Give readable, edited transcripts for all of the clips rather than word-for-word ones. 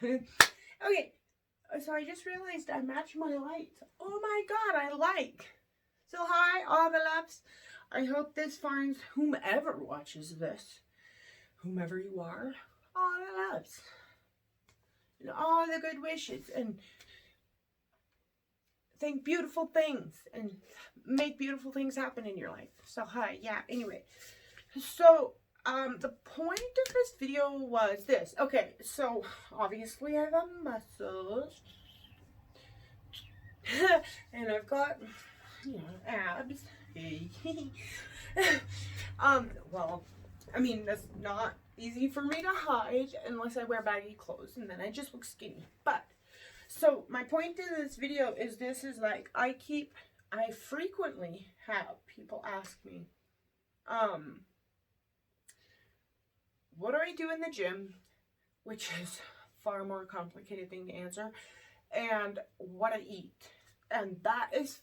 Okay, so I just realized I matched my lights. Oh my god, I like. So hi, all the loves. I hope this finds whomever watches this, whomever you are, all the loves. And all the good wishes. And think beautiful things. And make beautiful things happen in your life. So hi, yeah, anyway. So, the point of this video was this. Okay, so obviously I have muscles. And I've got, abs. Well, I mean, that's not easy for me to hide unless I wear baggy clothes, and then I just look skinny. But, so my point in this video is like, I frequently have people ask me, what do I do in the gym? Which is far more complicated thing to answer. And what I eat. And that is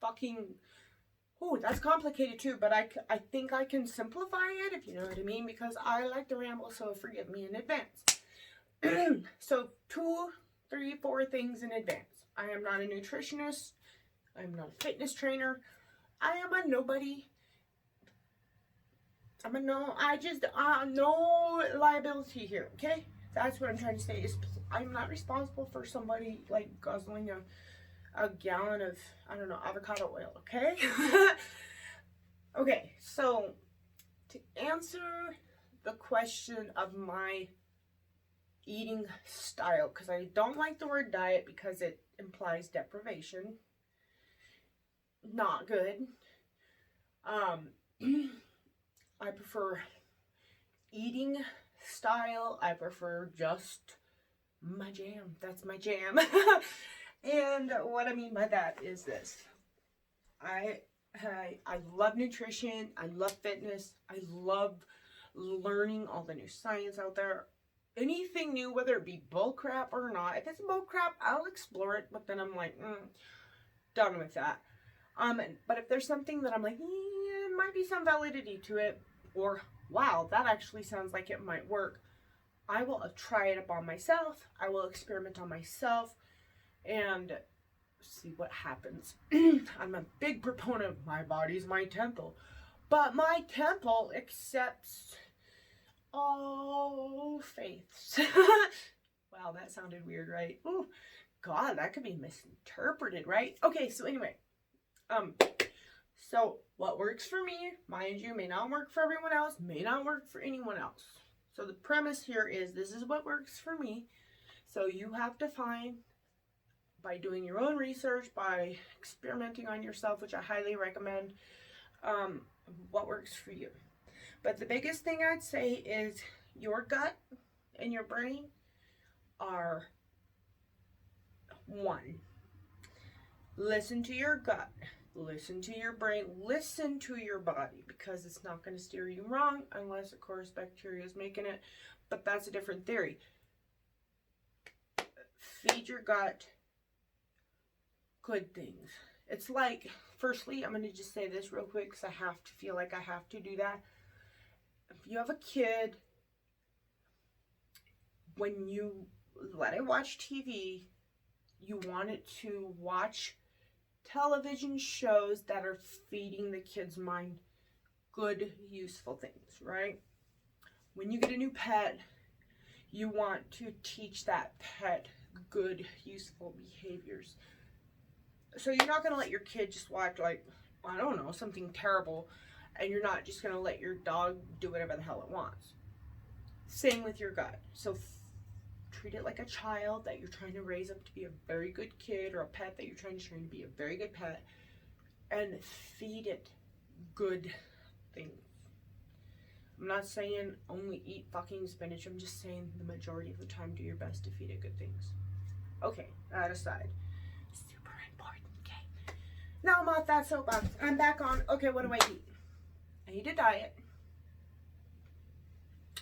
fucking... Oh, that's complicated too, but I think I can simplify it, if you know what I mean, because I like to ramble, so forgive me in advance. So 2, 3, 4 things in advance. I am not a nutritionist. I'm not a fitness trainer. I am a nobody. no liability here, okay? That's what I'm trying to say, is I'm not responsible for somebody, like, guzzling a gallon of, I don't know, avocado oil, okay? Okay, so to answer the question of my eating style, because I don't like the word diet because it implies deprivation. Not good. I prefer eating style. I prefer just my jam. That's my jam. And what I mean by that is this. I love nutrition. I love fitness. I love learning all the new science out there. Anything new, whether it be bullcrap or not. If it's bullcrap, I'll explore it. But then I'm like, done with that. But if there's something that I'm like, might be some validity to it, or wow, that actually sounds like it might work, I will try it upon myself. I will experiment on myself and see what happens. I'm a big proponent of my body's my temple, but my temple accepts all faiths. Wow, that sounded weird, right? Ooh, God, that could be misinterpreted, right? Okay, so anyway, so what works for me, mind you, may not work for everyone else, may not work for anyone else. So the premise here is this is what works for me. So you have to find, by doing your own research, by experimenting on yourself, which I highly recommend, what works for you. But the biggest thing I'd say is your gut and your brain are one. Listen to your gut. Listen to your brain. Listen to your body, because it's not going to steer you wrong unless, of course, bacteria is making it. But that's a different theory. Feed your gut good things. It's like, firstly, I'm going to just say this real quick because I feel like I have to do that. If you have a kid, when you let it watch TV, you want it to watch television shows that are feeding the kid's mind good, useful things, right? When you get a new pet, you want to teach that pet good, useful behaviors. So you're not going to let your kid just watch, like, I don't know, something terrible, and you're not just going to let your dog do whatever the hell it wants. Same with your gut. So treat it like a child that you're trying to raise up to be a very good kid, or a pet that you're trying to train to be a very good pet, and feed it good things. I'm not saying only eat fucking spinach. I'm just saying the majority of the time do your best to feed it good things. Okay, that aside. Super important, okay? Now I'm off that soapbox. I'm back on. Okay, what do I eat? I eat a diet.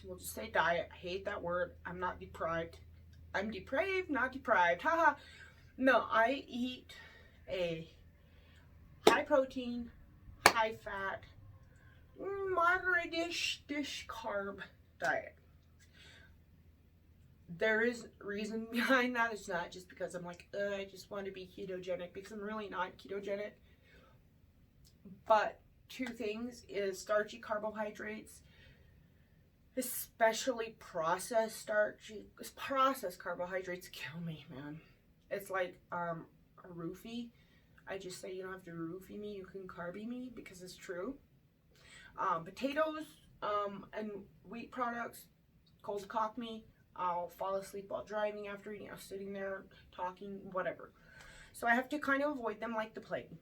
We'll just say diet. I hate that word. I'm not deprived. I'm depraved, not deprived. Haha. No, I eat a high protein, high fat, moderate-ish carb diet. there is reason behind that. It's not just because I'm like, I just want to be ketogenic, because I'm really not ketogenic. But two things is starchy carbohydrates, especially processed carbohydrates kill me, man. It's like a roofie. I just say you don't have to roofie me, you can carby me, because it's true. Potatoes and wheat products cold cock me. I'll fall asleep while driving after eating. I'm sitting there talking, whatever. So I have to kind of avoid them like the plague.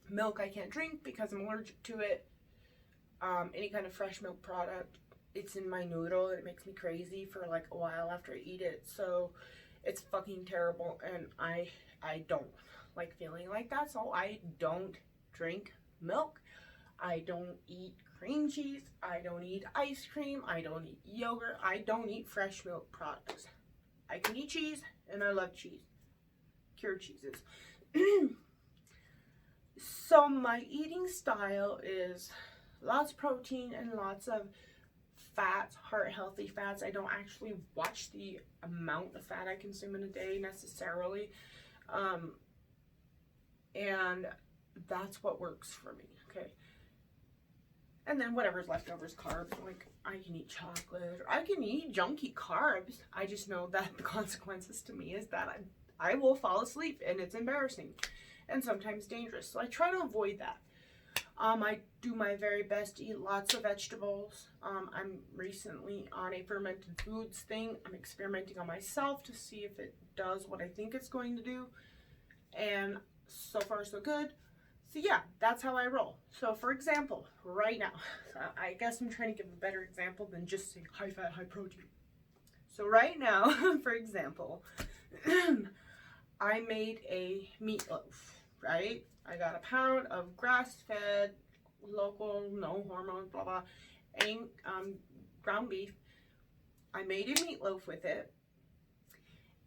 Milk I can't drink because I'm allergic to it. Any kind of fresh milk product, it's in my noodle and it makes me crazy for like a while after I eat it. So it's fucking terrible, and I don't like feeling like that, so I don't drink milk. I don't eat cream cheese. I don't eat ice cream. I don't eat yogurt. I don't eat fresh milk products. I can eat cheese, and I love cheese. Cured cheeses. So my eating style is lots of protein and lots of fats, heart healthy fats. I don't actually watch the amount of fat I consume in a day necessarily. And that's what works for me, okay? And then whatever's left over is carbs. Like, I can eat chocolate, or I can eat junky carbs. I just know that the consequences to me is that I will fall asleep, and it's embarrassing and sometimes dangerous. So I try to avoid that. I do my very best to eat lots of vegetables. I'm recently on a fermented foods thing. I'm experimenting on myself to see if it does what I think it's going to do. And so far, so good. So yeah, that's how I roll. So for example, right now, I guess I'm trying to give a better example than just saying high fat, high protein. So right now, for example, I made a meatloaf, right? I got a pound of grass-fed, local, no hormones, blah, blah, and ground beef. I made a meatloaf with it.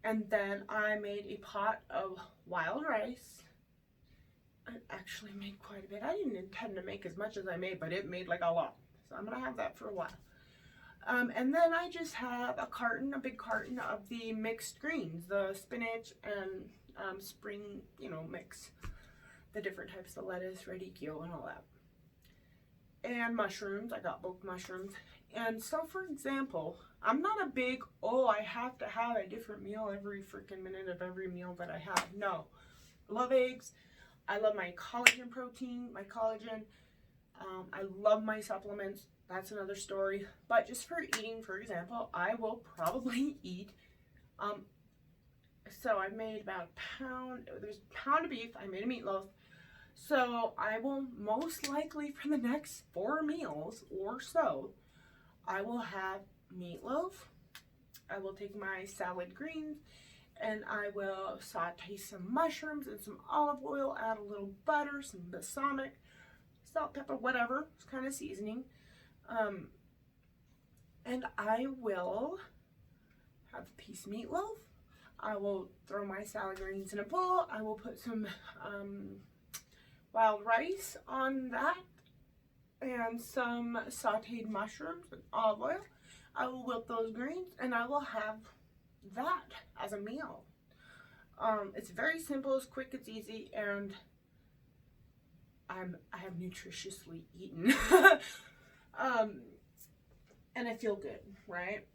And then I made a pot of wild rice. I actually made quite a bit. I didn't intend to make as much as I made, but it made like a lot. So I'm going to have that for a while. And then I just have a big carton of the mixed greens, the spinach and spring, mix. The different types of lettuce, radicchio, and all that. And mushrooms. I got both mushrooms. And so, for example, I'm not a big, I have to have a different meal every freaking minute of every meal that I have. No. I love eggs. I love my collagen protein, my collagen. I love my supplements. That's another story. But just for eating, for example, I will probably eat, so I made about there's a pound of beef. I made a meatloaf. So I will most likely for the next 4 meals or so, I will have meatloaf. I will take my salad greens, and I will saute some mushrooms and some olive oil, add a little butter, some balsamic, salt, pepper, whatever, it's kind of seasoning. And I will have a piece of meatloaf. I will throw my salad greens in a bowl. I will put some wild rice on that and some sauteed mushrooms and olive oil. I will whip those greens, and I will have that as a meal. It's very simple, it's quick, it's easy, and I have nutritiously eaten. And I feel good, right?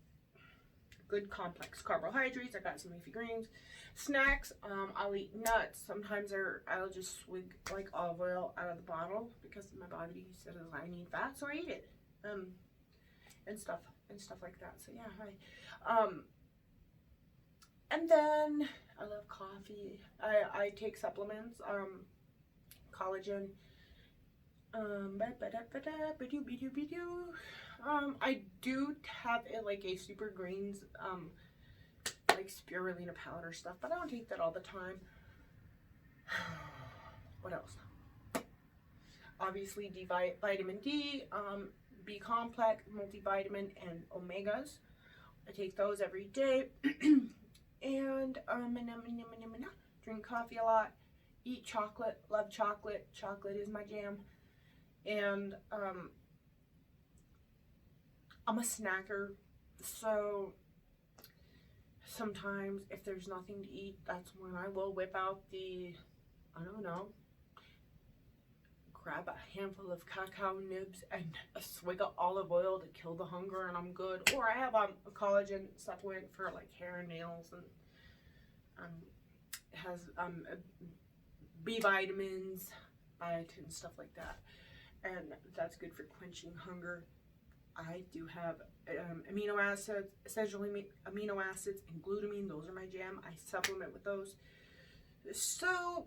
Good complex carbohydrates. I got some leafy greens. Snacks, I'll eat nuts. Sometimes I'll just swig like olive oil out of the bottle because my body says I need fat, so I eat it. And stuff like that. So yeah, and then I love coffee. I take supplements, collagen. I do have a super greens, like spirulina powder stuff, but I don't take that all the time. What else? Obviously, vitamin D, B complex, multivitamin, and omegas. I take those every day. And drink coffee a lot. Eat chocolate. Love chocolate. Chocolate is my jam. And I'm a snacker, so sometimes if there's nothing to eat, that's when I will whip out the, I don't know, grab a handful of cacao nibs and a swig of olive oil to kill the hunger, and I'm good. Or I have a collagen supplement for like hair and nails, and it has B vitamins, biotin, stuff like that, and that's good for quenching hunger. I do have amino acids, essential amino acids, and glutamine. Those are my jam. I supplement with those. So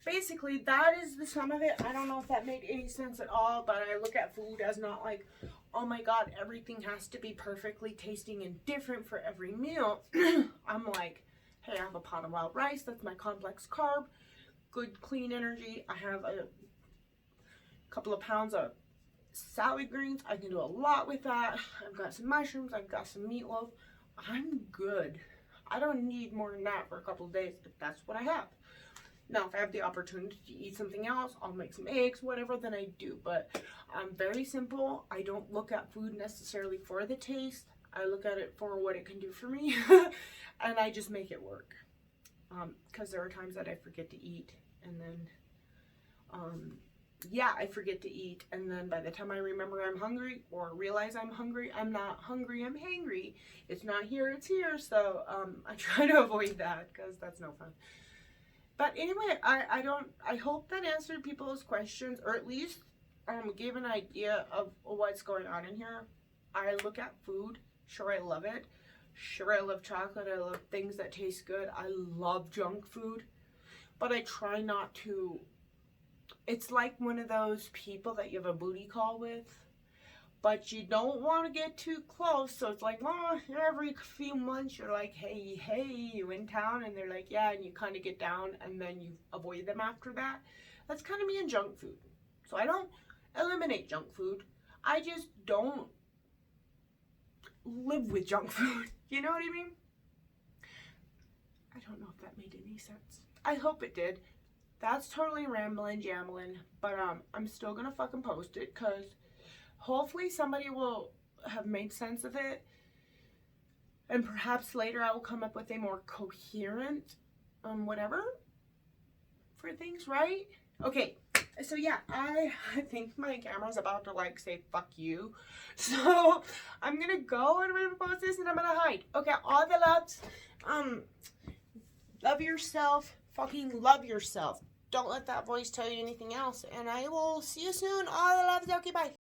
basically, that is the sum of it. I don't know if that made any sense at all, but I look at food as not like, oh my god, everything has to be perfectly tasting and different for every meal. I'm like, hey, I have a pot of wild rice. That's my complex carb. Good, clean energy. I have a couple of pounds of salad greens. I can do a lot with that. I've got some mushrooms. I've got some meatloaf. I'm good. I don't need more than that for a couple of days if that's what I have. Now, if I have the opportunity to eat something else, I'll make some eggs, whatever, then I do. But I'm very simple. I don't look at food necessarily for the taste. I look at it for what it can do for me. And I just make it work. Because there are times that I forget to eat. And then, yeah, I forget to eat. And then by the time I remember I'm hungry or realize I'm hungry, I'm not hungry, I'm hangry. It's not here, it's here. So I try to avoid that because that's no fun. But anyway, I hope that answered people's questions, or at least gave an idea of what's going on in here. I look at food. Sure, I love it. Sure, I love chocolate. I love things that taste good. I love junk food. But I try not to. It's like one of those people that you have a booty call with, but you don't want to get too close. So it's like, well, every few months you're like, hey, you in town? And they're like, yeah, and you kind of get down and then you avoid them after that. That's kind of me in junk food. So I don't eliminate junk food. I just don't live with junk food. You know what I mean? I don't know if that made any sense. I hope it did. That's totally rambling, jambling, but I'm still gonna fucking post it because hopefully somebody will have made sense of it, and perhaps later I will come up with a more coherent whatever for things, right? Okay, so yeah, I think my camera's about to like say fuck you, so I'm gonna go and I'm gonna post this and I'm gonna hide. Okay, all the loves, love yourself, fucking love yourself. Don't let that voice tell you anything else, and I will see you soon. All the loves. Okay, bye.